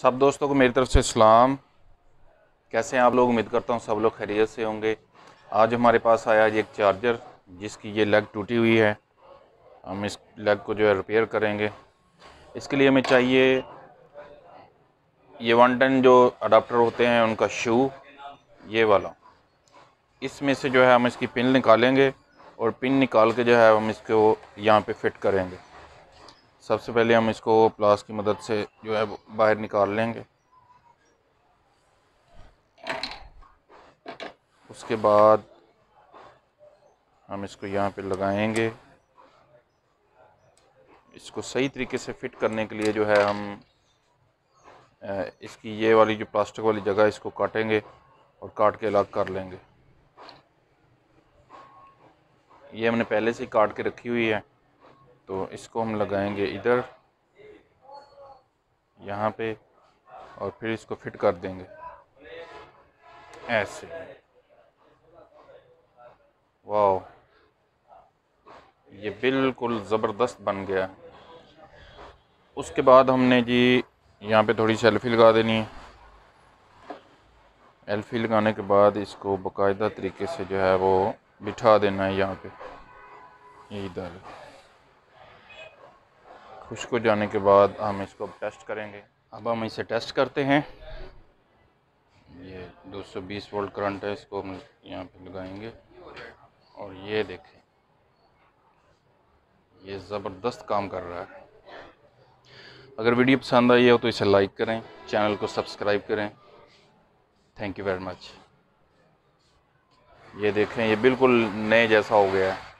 सब दोस्तों को मेरी तरफ से सलाम। कैसे हैं आप लोग? उम्मीद करता हूँ सब लोग खैरियत से होंगे। आज हमारे पास आया ये एक चार्जर जिसकी ये लेग टूटी हुई है। हम इस लेग को जो है रिपेयर करेंगे। इसके लिए हमें चाहिए ये 110 जो अडाप्टर होते हैं उनका शू, ये वाला। इसमें से जो है हम इसकी पिन निकालेंगे और पिन निकाल के जो है हम इसको यहाँ पे फिट करेंगे। सबसे पहले हम इसको प्लास की मदद से जो है बाहर निकाल लेंगे। उसके बाद हम इसको यहाँ पे लगाएंगे। इसको सही तरीके से फिट करने के लिए जो है हम इसकी ये वाली जो प्लास्टिक वाली जगह इसको काटेंगे और काट के अलग कर लेंगे। ये हमने पहले से ही काट के रखी हुई है, तो इसको हम लगाएंगे इधर यहाँ पे और फिर इसको फिट कर देंगे ऐसे। वाह, ये बिल्कुल ज़बरदस्त बन गया। उसके बाद हमने जी यहाँ पे थोड़ी सी एल्फी लगा देनी है। एल्फी लगाने के बाद इसको बाकायदा तरीके से जो है वो बिठा देना है यहाँ पे। इधर खुश्क हो जाने के बाद हम इसको टेस्ट करेंगे। अब हम इसे टेस्ट करते हैं। ये 220 वोल्ट करंट है, इसको हम यहाँ पे लगाएंगे और ये देखें, ये ज़बरदस्त काम कर रहा है। अगर वीडियो पसंद आई हो तो इसे लाइक करें, चैनल को सब्सक्राइब करें। Thank you very much. ये देखें, ये बिल्कुल नए जैसा हो गया है।